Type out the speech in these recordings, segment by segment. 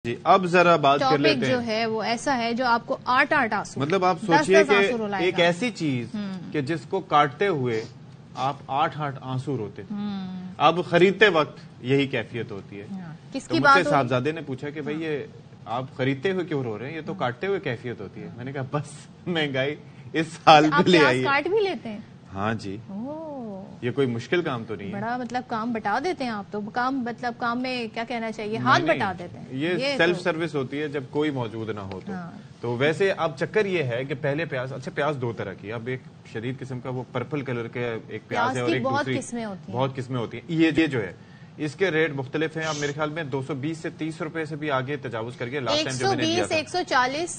جی اب ذرا بات کر لیتے ہیں۔ جو ہے وہ ایسا ہے جو آپ کو آٹھ آنسو، مطلب آپ سوچئے کہ ایک ایسی چیز کہ جس کو کاٹتے ہوئے آپ آٹھ آنسو روتے تھے، اب خریدتے وقت یہی کیفیت ہوتی ہے۔ کس تو کی مجھ سے بات صاحبزادے نے پوچھا کہ بھئی یہ آپ خریدتے ہوئے کیوں رو رہے ہیں، یہ تو کاٹتے ہوئے کیفیت ہوتی ہے۔ میں نے کہا بس مہنگائی اس سال آپ پہ لے پیاز آئیے۔ کاٹ بھی لیتے ہیں؟ ہاں جی، یہ کوئی مشکل کام تو نہیں ہے۔ بڑا مطلب کام بٹا دیتے ہیں آپ تو، کام میں کیا کہنا چاہیے، ہاتھ بٹا دیتے ہیں۔ یہ سیلف سروس ہوتی ہے جب کوئی موجود نہ ہو تو ویسے اب چکر یہ ہے کہ پہلے پیاز، اچھا پیاز دو طرح کی، اب ایک شدید قسم کا وہ پرپل کلر کے ایک پیاز ہے اور ایک دوسری بہت قسمیں ہوتی ہیں۔ یہ جو ہے اس کے ریٹ مختلف ہیں، اب میرے خیال میں 220 سے 30 روپے سے بھی آگے تجاوز کر کے لاسٹ ٹائم جو میں نے دیا تھا 120 140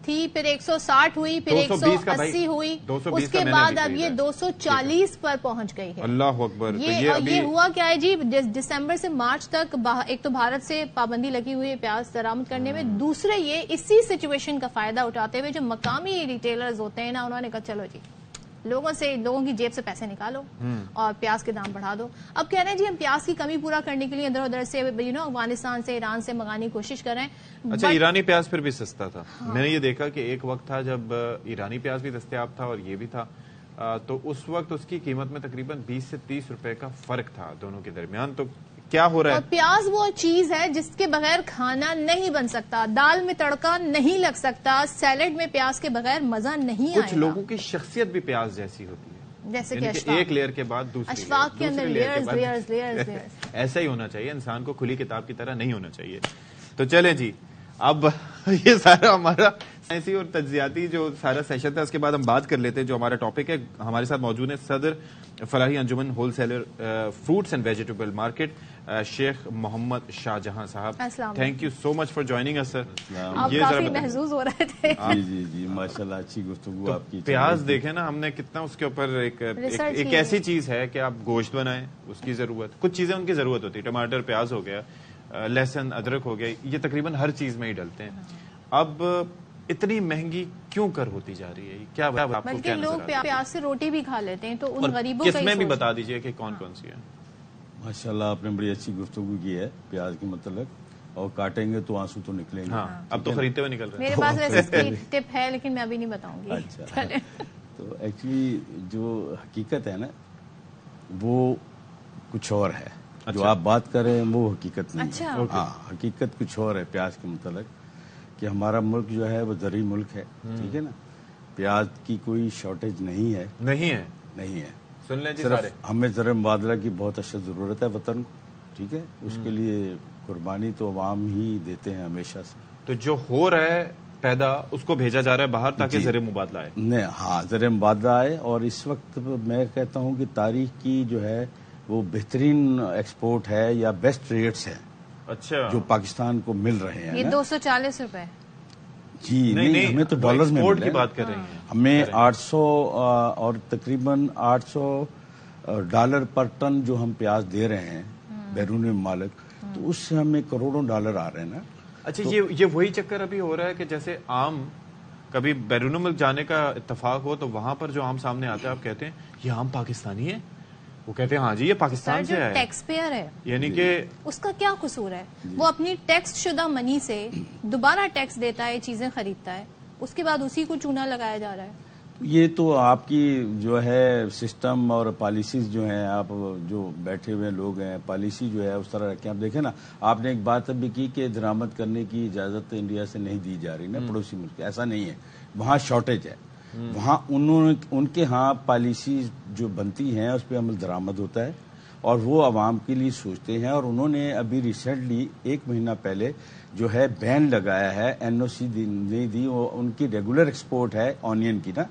تھی، پھر 160 ہوئی، پھر 180 ہوئی، اس کے بعد اب یہ 240 پر پہنچ گئی ہے۔ اللہ اکبر۔ یہ ہوا کیا ہے جی، دسمبر سے مارچ تک ایک تو بھارت سے پابندی لگی ہوئی ہے پیاز درآمد کرنے میں، دوسرے یہ اسی سچویشن کا فائدہ اٹھاتے ہوئے جو مقامی ریٹیلرز ہوتے ہیں نا، انہوں نے کہا چلو جی لوگوں کی جیب سے پیسے نکالو اور پیاز کے دام بڑھا دو۔ اب کہہ رہے ہیں جی ہم پیاز کی کمی پورا کرنے کے لیے ادھر ادھر سے افغانستان سے، ایران سے منگانے کی کوشش کر رہے ہیں۔ اچھا ایرانی پیاز پھر بھی سستا تھا، میں نے یہ دیکھا کہ ایک وقت تھا جب ایرانی پیاز بھی دستیاب تھا اور یہ بھی تھا، تو اس وقت اس کی قیمت میں تقریباً 20 سے 30 روپے کا فرق تھا دونوں کے درمیان۔ تو کیا ہو رہا ہے؟ پیاز وہ چیز ہے جس کے بغیر کھانا نہیں بن سکتا، دال میں تڑکا نہیں لگ سکتا، سیلڈ میں پیاز کے بغیر مزہ نہیں آئے گا۔ کچھ لوگوں کی شخصیت بھی پیاز جیسی ہوتی ہے، جیسے کہ ایک لیئر کے بعد دوسری اشفاق کے اندر لیئرز ایسا ہی ہونا چاہیے، انسان کو کھلی کتاب کی طرح نہیں ہونا چاہیے۔ تو چلیں جی، اب یہ سارا ہمارا سائنسی اور تجزیاتی جو سارا سیشن تھا اس کے بعد ہم بات کر لیتے ہیں جو ہمارا ٹاپک ہے۔ ہمارے ساتھ موجود ہیں صدر فلاحی انجمن wholesaler fruits and vegetable market Sheikh Muhammad Shah Jahan Sahab. Thank you so much for joining اس سر۔ آپ کافی محظوظ ہو رہے تھے۔ جی ماشاءاللہ اچھی گفتگو آپ کی۔ پیاز دیکھیں نا، ہم نے کتنا اس کے اوپر ایک ایسی چیز ہے کہ آپ گوشت بنائیں، اس کی ضرورت، کچھ چیزیں ان کی ضرورت ہوتی ہے، ٹماٹر پیاز ہو گیا، لہسن ادرک ہو گیا، یہ تقریباً ہر چیز میں ہی ڈلتے ہیں۔ اب اتنی مہنگی کیوں کر ہوتی جا رہی ہے؟ کیا آپ کو بلکہ کیا لوگ پیاز سے روٹی بھی کھا لیتے ہیں، تو ان غریبوں کا قسمیں بھی بتا دیجئے کہ کون کون سی ہیں۔ ماشاءاللہ آپ نے بڑی اچھی گفتگو کی ہے پیاز کے متعلق، اور کاٹیں گے تو آنسو تو نکلیں گے۔ اب تو خریدتے ہوئے نکل رہے ہیں۔ میرے پاس ویسے اس کی ٹپ ہے لیکن میں ابھی نہیں بتاؤں گی۔ اچھا، تو ایکچولی جو حقیقت ہے نا وہ کچھ اور ہے، جو آپ بات کر رہے ہیں وہ حقیقت نہیں ہے۔ ہاں حقیقت کچھ اور ہے پیاز کے متعلق، کہ ہمارا ملک جو ہے وہ زرعی ملک ہے، ٹھیک ہے نا، پیاز کی کوئی شارٹیج نہیں ہے۔ نہیں ہے، سن لیں جی، صرف ہمیں زر مبادلہ کی بہت اشد ضرورت ہے وطن کو، ٹھیک ہے، اس کے لیے قربانی تو عوام ہی دیتے ہیں ہمیشہ سے۔ تو جو ہو رہا ہے پیدا اس کو بھیجا جا رہا ہے باہر تاکہ زر مبادلہ آئے۔ نہیں، ہاں زر مبادلہ آئے، اور اس وقت میں کہتا ہوں کہ تاریخ کی جو ہے وہ بہترین ایکسپورٹ ہے یا بیسٹ ریٹس ہے جو پاکستان کو مل رہے ہیں۔ یہ 240 روپے جی نہیں، ہمیں تو ڈالر میں کی بات کر رہے ہیں، ہمیں 800 اور تقریباً 800 ڈالر پر ٹن جو ہم پیاز دے رہے ہیں بیرون ممالک، تو اس سے ہمیں کروڑوں ڈالر آ رہے ہیں نا۔ اچھا یہ وہی چکر ابھی ہو رہا ہے کہ جیسے آم کبھی بیرون ملک جانے کا اتفاق ہو تو وہاں پر جو آم سامنے آتا ہے آپ کہتے ہیں یہ آم پاکستانی ہے، وہ کہتے ہیں ہاں جی یہ پاکستان سے ہے، ٹیکس پیئر ہے، یعنی کہ اس کا کیا قصور ہے؟ وہ اپنی ٹیکس شدہ منی سے دوبارہ ٹیکس دیتا ہے، چیزیں خریدتا ہے، اس کے بعد اسی کو چونا لگایا جا رہا ہے۔ یہ تو آپ کی جو ہے سسٹم اور پالیسیز جو ہیں، آپ جو بیٹھے ہوئے لوگ ہیں پالیسی جو ہے اس طرح رکھیں۔ آپ دیکھیں نا، آپ نے ایک بات ابھی کی کہ درآمد کرنے کی اجازت انڈیا سے نہیں دی جا رہی نا پڑوسی ملک، ایسا نہیں ہے، وہاں شارٹیج ہے، وہاں ان کے ہاں پالیسیز جو بنتی ہیں اس پہ عمل درآمد ہوتا ہے اور وہ عوام کے لیے سوچتے ہیں، اور انہوں نے ابھی ریسنٹلی 1 مہینہ پہلے جو ہے بین لگایا ہے، NOC نہیں دی، وہ ان کی ریگولر ایکسپورٹ ہے آنین کی نا،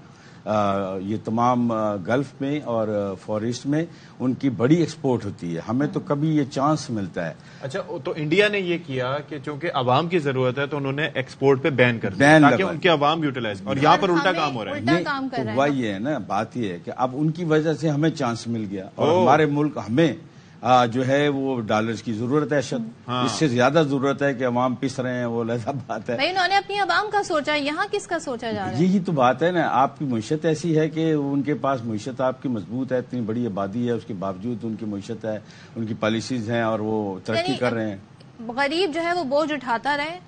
یہ تمام گلف میں اور فار ایسٹ میں ان کی بڑی ایکسپورٹ ہوتی ہے، ہمیں تو کبھی یہ چانس ملتا ہے۔ اچھا تو انڈیا نے یہ کیا کہ چونکہ عوام کی ضرورت ہے تو انہوں نے ایکسپورٹ پہ بین کر دیا تاکہ ان کے عوام یوٹیلائز، اور یہاں پر الٹا کام ہو رہا ہے۔ تو وہی ہے نا، بات یہ ہے کہ اب ان کی وجہ سے ہمیں چانس مل گیا، اور ہمارے ملک ہمیں جو ہے وہ ڈالرز کی ضرورت ہے، اس سے زیادہ ضرورت ہے کہ عوام پس رہے ہیں، وہ لہذا بات ہے۔ انہوں نے اپنی عوام کا سوچا، یہاں کس کا سوچا جا رہا ہے؟ یہی تو بات ہے نا، آپ کی معیشت ایسی ہے کہ ان کے پاس معیشت آپ کی مضبوط ہے، اتنی بڑی آبادی ہے، اس کے باوجود ان کی معیشت ہے، ان کی پالیسیز ہیں اور وہ ترقی کر رہے ہیں۔ غریب جو ہے وہ بوجھ اٹھاتا رہے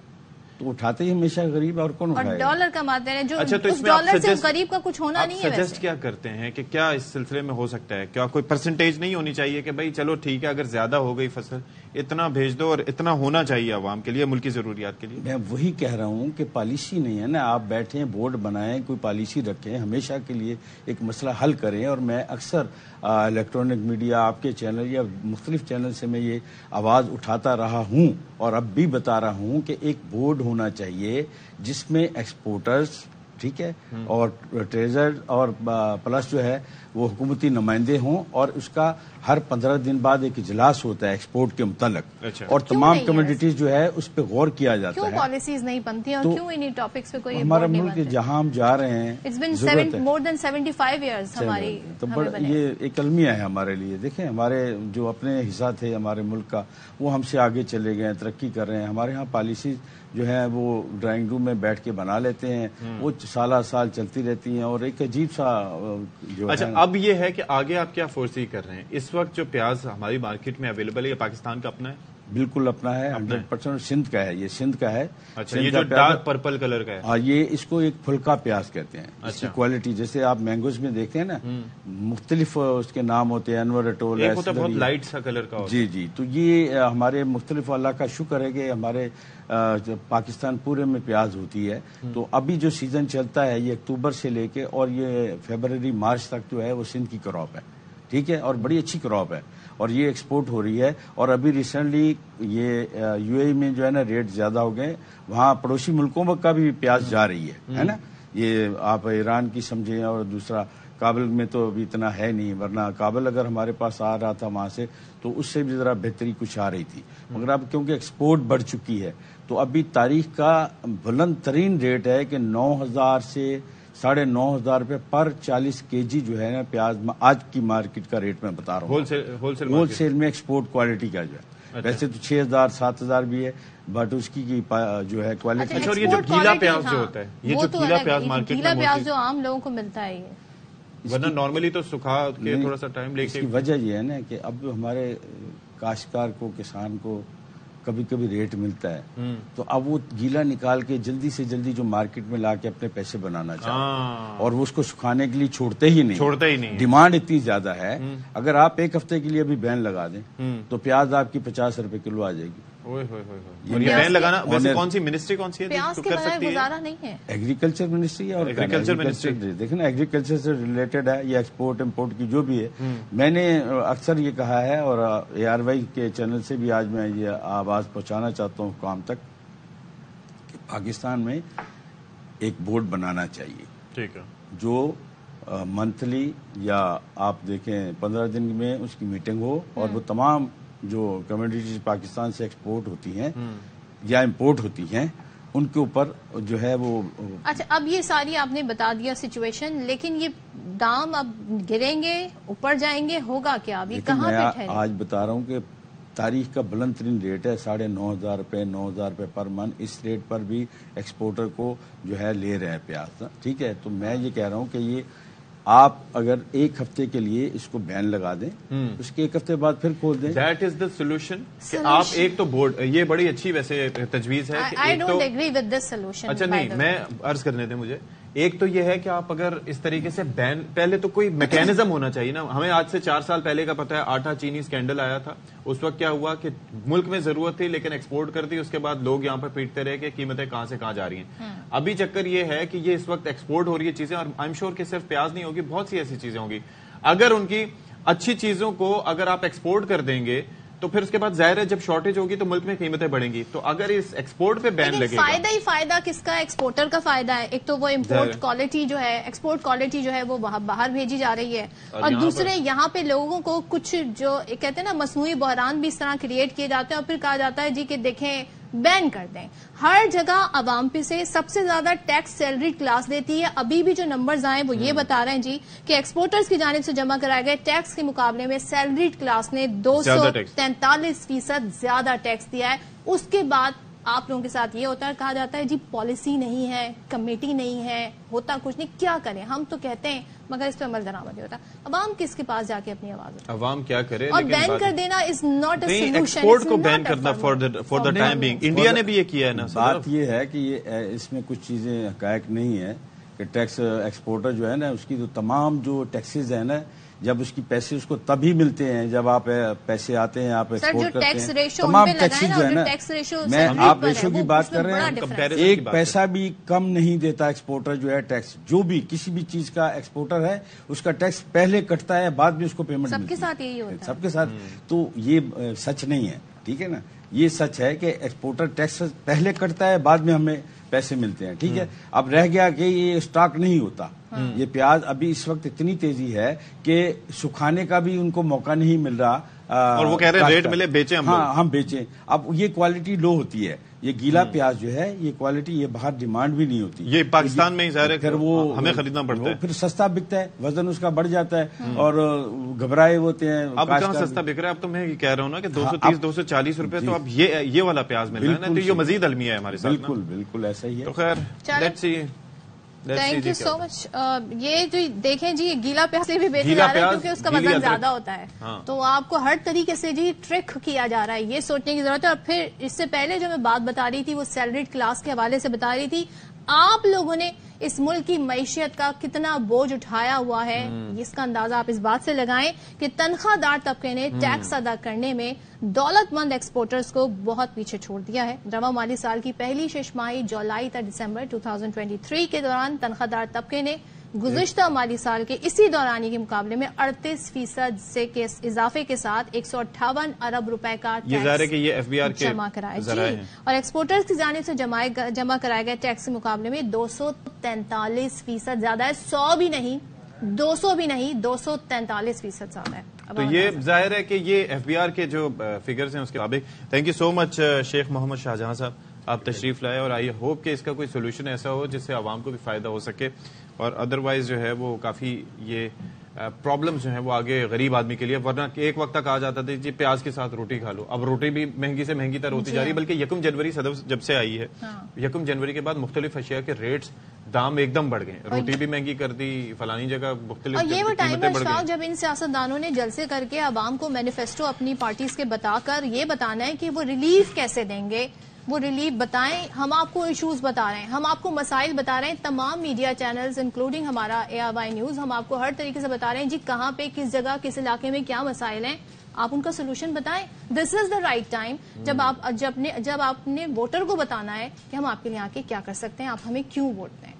تو اٹھاتے ہی ہمیشہ غریب، اور کون اور اٹھائے؟ ڈالر کماتے ہیں جو اچھا، تو اس اس میں آپ ڈالر سے suggest- غریب کا کچھ ہونا آپ نہیں ہے سجیسٹ ویسے. کیا کرتے ہیں کہ کیا اس سلسلے میں ہو سکتا ہے؟ کیا کوئی پرسنٹیج نہیں ہونی چاہیے کہ بھائی چلو ٹھیک ہے اگر زیادہ ہو گئی فصل اتنا بھیج دو اور اتنا ہونا چاہیے عوام کے لیے، ملکی ضروریات کے لیے؟ میں وہی کہہ رہا ہوں کہ پالیسی نہیں ہے نا. آپ بیٹھیں بورڈ بنائیں، کوئی پالیسی رکھیں، ہمیشہ کے لیے ایک مسئلہ حل کریں. اور میں اکثر الیکٹرانک میڈیا، آپ کے چینل یا مختلف چینل سے میں یہ آواز اٹھاتا رہا ہوں اور اب بھی بتا رہا ہوں کہ ایک بورڈ ہونا چاہیے جس میں ایکسپورٹرز، ٹھیک ہے، اور ٹریزر اور پلس جو ہے وہ حکومتی نمائندے ہوں، اور اس کا ہر 15 دن بعد ایک اجلاس ہوتا ہے ایکسپورٹ کے متعلق، اچھا. اور کیوں تمام نہیں ہے کمیڈیٹیز جو ہے اس پہ غور کیا جاتا کیوں ہے. پالیسیز نہیں بنتی اور تو کیوں انہی ٹاپکس پہ کوئی ہمارا بورڈ نہیں ملک بنتے؟ جہاں ہم جا رہے ہیں It's been ضرورت ہے. more than 75 years ہماری تو ہمیں بنے. یہ ایک المیہ ہے ہمارے لیے. دیکھیں ہمارے جو اپنے حصہ تھے ہمارے ملک کا، وہ ہم سے آگے چلے گئے ہیں، ترقی کر رہے ہیں. ہمارے ہاں پالیسیز جو ہیں وہ ڈرائنگ روم میں بیٹھ کے بنا لیتے ہیں، وہ سالہ سال چلتی رہتی ہیں، اور ایک عجیب سا جو اچھا، ہے. اب یہ ہے کہ آگے آپ کیا فورسی کر رہے ہیں؟ اس وقت جو پیاز ہماری مارکیٹ میں اویلیبل ہے یہ پاکستان کا اپنا ہے؟ بالکل اپنا ہے، 100% سندھ کا ہے. یہ سندھ کا ہے. اچھا، یہ جو ڈارک پرپل کلر کا ہے؟ ہاں، یہ اس کو ایک پھلکا پیاز کہتے ہیں. اس کی کوالٹی جیسے آپ مینگوز میں دیکھتے ہیں نا، مختلف اس کے نام ہوتے ہیں، انور اٹول، ایک ہوتا ہے بہت لائٹ سا کلر کا ہوتا ہے. جی جی. تو یہ ہمارے مختلف، اللہ کا شکر ہے کہ ہمارے پاکستان پورے میں پیاز ہوتی ہے. تو ابھی جو سیزن چلتا ہے یہ اکتوبر سے لے کے اور یہ فیبرری مارچ تک جو ہے وہ سندھ کی کراپ ہے، ٹھیک ہے، اور بڑی اچھی کراپ ہے، اور یہ ایکسپورٹ ہو رہی ہے. اور ابھی ریسنٹلی یہ یو اے میں جو ہے نا ریٹ زیادہ ہو گئے، وہاں پڑوسی ملکوں کا بھی پیاز جا رہی ہے نا. یہ آپ ایران کی سمجھیں، اور دوسرا کابل میں تو ابھی اتنا ہے نہیں، ورنہ کابل اگر ہمارے پاس آ رہا تھا وہاں سے تو اس سے بھی ذرا بہتری کچھ آ رہی تھی. مگر اب کیونکہ ایکسپورٹ بڑھ چکی ہے تو ابھی تاریخ کا بلند ترین ریٹ ہے کہ 9,000 سے 9,500 روپے پر 40 kg جو ہے نا پیاز آج کی مارکیٹ کا ریٹ میں بتا رہا ہوں. ہول سیل میں ایکسپورٹ کوالٹی کا جو ہے ویسے تو 6,000 7,000 بھی ہے، بٹ اس کی جو ہے کوالٹی. اچھا، اور یہ جو گیلا پیاز جو ہوتا ہے، یہ جو گیلا پیاز مارکیٹ میں گیلا پیاز جو عام لوگوں کو ملتا ہے، یہ ورنہ نارملی تو سکھا کے تھوڑا سا ٹائم لے اس کے. کی وجہ یہ ہے نا کہ اب ہمارے کاشتکار کو، کسان کو کبھی کبھی ریٹ ملتا ہے تو اب وہ گیلا نکال کے جلدی سے جلدی جو مارکیٹ میں لا کے اپنے پیسے بنانا چاہتے ہیں، اور وہ اس کو سکھانے کے لیے چھوڑتے ہی نہیں. ڈیمانڈ اتنی زیادہ ہے، اگر آپ ایک ہفتے کے لیے ابھی بین لگا دیں تو پیاز آپ کی 50 روپے کلو آ جائے گی. اور یہ بین لگانا ویسے کون سی منسٹری کون سی ہے پیاز کے بغیر گزارا نہیں ہے؟ ایگریکلچر منسٹری ہے. اور دیکھیں نا ایگریکلچر سے ریلیٹڈ ہے یہ ایکسپورٹ امپورٹ کی جو بھی ہے. میں نے اکثر یہ کہا ہے اور ARY کے چینل سے بھی آج میں یہ آواز پہنچانا چاہتا ہوں کام تک کہ پاکستان میں ایک بورڈ بنانا چاہیے. ٹھیک ہے. جو منتھلی یا آپ دیکھیں 15 دن میں اس کی میٹنگ ہو، اور وہ تمام جو کمیڈیٹیز پاکستان سے ایکسپورٹ ہوتی ہیں یا امپورٹ ہوتی ہیں ان کے اوپر جو ہے وہ. اچھا، اب یہ ساری آپ نے بتا دیا سچویشن، لیکن یہ دام اب گریں گے، اوپر جائیں گے، ہوگا کیا؟ اب یہ کہاں پہ ٹھہرے؟ آج بتا رہا ہوں کہ تاریخ کا بلند ترین ریٹ ہے 9,500 روپے 9,000 روپے پر من. اس ریٹ پر بھی ایکسپورٹر کو جو ہے لے رہے ہیں پیاز، ٹھیک ہے. تو میں یہ کہہ رہا ہوں کہ یہ آپ اگر ایک ہفتے کے لیے اس کو بین لگا دیں، اس کے ایک ہفتے بعد پھر کھول دیں. That is the solution. آپ ایک تو بورڈ، یہ بڑی اچھی ویسے تجویز ہے. I don't agree with this solution. اچھا نہیں، میں عرض کرنے دیں مجھے. ایک تو یہ ہے کہ آپ اگر اس طریقے سے بین، پہلے تو کوئی میکینزم ہونا چاہیے نا. ہمیں آج سے 4 سال پہلے کا پتہ ہے آٹا چینی اسکینڈل آیا تھا. اس وقت کیا ہوا کہ ملک میں ضرورت تھی لیکن ایکسپورٹ کر دی، اس کے بعد لوگ یہاں پہ پیٹتے رہے کہ قیمتیں کہاں سے کہاں جا رہی ہیں. ابھی چکر یہ ہے کہ یہ اس وقت ایکسپورٹ ہو رہی ہے چیزیں، اور آئی ایم شیور کہ صرف پیاز نہیں ہوگی، بہت سی ایسی چیزیں ہوں گی. اگر ان کی اچھی چیزوں کو اگر آپ ایکسپورٹ کر دیں گے تو پھر اس کے بعد ظاہر ہے جب شارٹیج ہوگی تو ملک میں قیمتیں بڑھیں گی. تو اگر اس ایکسپورٹ پہ بین لگے گا، فائدہ ہی فائدہ کس کا؟ ایکسپورٹر کا فائدہ ہے. ایک تو وہ امپورٹ کوالٹی جو ہے، ایکسپورٹ کوالٹی جو ہے وہ باہر بھیجی جا رہی ہے، اور دوسرے یہاں پہ لوگوں کو کچھ جو کہتے ہیں نا مصنوعی بحران بھی اس طرح کریٹ کیے جاتے ہیں، اور پھر کہا جاتا ہے جی کہ دیکھیں بین کر دیں. ہر جگہ عوام پہ سے سب سے زیادہ ٹیکس سیلری کلاس دیتی ہے. ابھی بھی جو نمبرز آئے وہ یہ بتا رہے ہیں جی کہ ایکسپورٹرز کی جانب سے جمع کرائے گئے ٹیکس کے مقابلے میں سیلری کلاس نے 243% زیادہ ٹیکس دیا ہے. اس کے بعد آپ لوگوں کے ساتھ یہ ہوتا ہے، کہا جاتا ہے جی پالیسی نہیں ہے، کمیٹی نہیں ہے، ہوتا کچھ نہیں، کیا کریں. ہم تو کہتے ہیں مگر اس پہ عمل درآمد نہیں ہوتا. عوام کس کے پاس جا کے اپنی آواز اٹھائے؟ عوام کیا کرے؟ اور بین کر دینا is not a solution. Export کو بین کرنا for the time being. India نے بھی یہ کیا ہے نا. بات یہ ہے کہ اس میں کچھ چیزیں حقائق نہیں ہے کہ ٹیکس ایکسپورٹر جو ہے نا اس کی تو تمام جو ٹیکسز ہیں نا جب اس کی پیسے اس کو تبھی ملتے ہیں جب آپ پیسے آتے ہیں آپ ایکسپورٹ کرتے ہیں. تمام ٹیکسز جو ہے نا میں آپ ریشو کی بات کر رہے ہیں ایک پیسہ بھی کم نہیں دیتا ایکسپورٹر جو ہے ٹیکس. جو بھی کسی بھی چیز کا ایکسپورٹر ہے اس کا ٹیکس پہلے کٹتا ہے بعد میں اس کو پیمنٹ سب کے ساتھ یہی ہوتا ہے. سب کے ساتھ. تو یہ سچ نہیں ہے. ٹھیک ہے نا. یہ سچ ہے کہ ایکسپورٹر ٹیکس پہلے کٹتا ہے بعد میں ہمیں پیسے ملتے ہیں. ٹھیک ہے. اب رہ گیا کہ یہ اسٹاک نہیں ہوتا. یہ پیاز ابھی اس وقت اتنی تیزی ہے کہ سکھانے کا بھی ان کو موقع نہیں مل رہا. اور وہ کہہ رہے ہیں ریٹ ملے بیچیں ہم. ہاں ہم بیچیں. اب یہ کوالٹی لو ہوتی ہے. یہ گیلا پیاز جو ہے یہ کوالٹی یہ باہر ڈیمانڈ بھی نہیں ہوتی. یہ پاکستان میں ہی ظاہر ہے پھر وہ ہمیں خریدنا پڑتا ہے. پھر سستا بکتا ہے وزن اس کا بڑھ جاتا ہے اور گھبرائے ہوتے ہیں. اب کہاں سستا بک رہا ہے؟ اب تو میں کہہ رہا ہوں نا کہ 230 240 روپے تو اب یہ والا پیاز مل رہا ہے نا. تو یہ مزید المیہ ہے ہمارے ساتھ. بالکل بالکل ایسا ہی ہے. تو خیر let's see. Thank you so much. یہ جو دیکھیں جی یہ گیلا پیاز سے بھی بیچا جا رہا ہے کیونکہ اس کا وزن زیادہ ہوتا ہے. تو آپ کو ہر طریقے سے جی ٹرک کیا جا رہا ہے. یہ سوچنے کی ضرورت ہے. اور پھر اس سے پہلے جو میں بات بتا رہی تھی وہ سیلریڈ کلاس کے حوالے سے بتا رہی تھی. آپ لوگوں نے اس ملک کی معیشت کا کتنا بوجھ اٹھایا ہوا ہے اس کا اندازہ آپ اس بات سے لگائیں کہ تنخواہ دار طبقے نے ٹیکس ادا کرنے میں دولت مند ایکسپورٹرز کو بہت پیچھے چھوڑ دیا ہے. رواں مالی سال کی پہلی شش ماہی جولائی تا دسمبر 2023 کے دوران تنخواہ دار طبقے نے گزشتہ مالی سال کے اسی دورانی کے مقابلے میں 38% سے اضافے کے ساتھ 158 ارب روپے کا ٹیکس جمع کرایا. جی. اور ایکسپورٹرز کی جانب سے جمع کرائے گئے ٹیکس کے مقابلے میں 243% زیادہ ہے. 100 بھی نہیں 200 بھی نہیں 243% زیادہ ہے. تو یہ ظاہر ہے کہ یہ ایف بی آر کے جو فگرز ہیں اس کے مطابق. تھینک یو سو مچ شیخ محمد شاہجہاں صاحب. آپ تشریف لائے اور آئی ہوپ کہ اس کا کوئی سولوشن ایسا ہو جس سے عوام کو بھی فائدہ ہو سکے اور ادروائز جو ہے وہ کافی یہ پرابلمز جو ہیں وہ آگے غریب آدمی کے لیے. ورنہ ایک وقت تک آ جاتا تھا جی پیاز کے ساتھ روٹی کھا لو. اب روٹی بھی مہنگی سے مہنگی تر ہوتی جا رہی ہے. بلکہ 1 جنوری جب سے آئی ہے 1 جنوری کے بعد مختلف اشیاء کے ریٹس دام ایک دم بڑھ گئے. روٹی بھی مہنگی کر دی فلانی جگہ مختلف. اور یہ وہ ٹائم ہے جب ان سیاستدانوں نے جلسے کر کے عوام کو مینیفیسٹو اپنی پارٹیز کے بتا کر یہ بتانا ہے کہ وہ ریلیف کیسے دیں گے. وہ ریلیف بتائیں. ہم آپ کو ایشوز بتا رہے ہیں ہم آپ کو مسائل بتا رہے ہیں. تمام میڈیا چینلز انکلوڈنگ ہمارا ARY نیوز ہم آپ کو ہر طریقے سے بتا رہے ہیں جی کہاں پہ کس جگہ کس علاقے میں کیا مسائل ہیں. آپ ان کا سولوشن بتائیں. دس از دا رائٹ ٹائم جب آپ نے ووٹر کو بتانا ہے کہ ہم آپ کے لیے آ کے کیا کر سکتے ہیں. آپ ہمیں کیوں ووٹ دیں.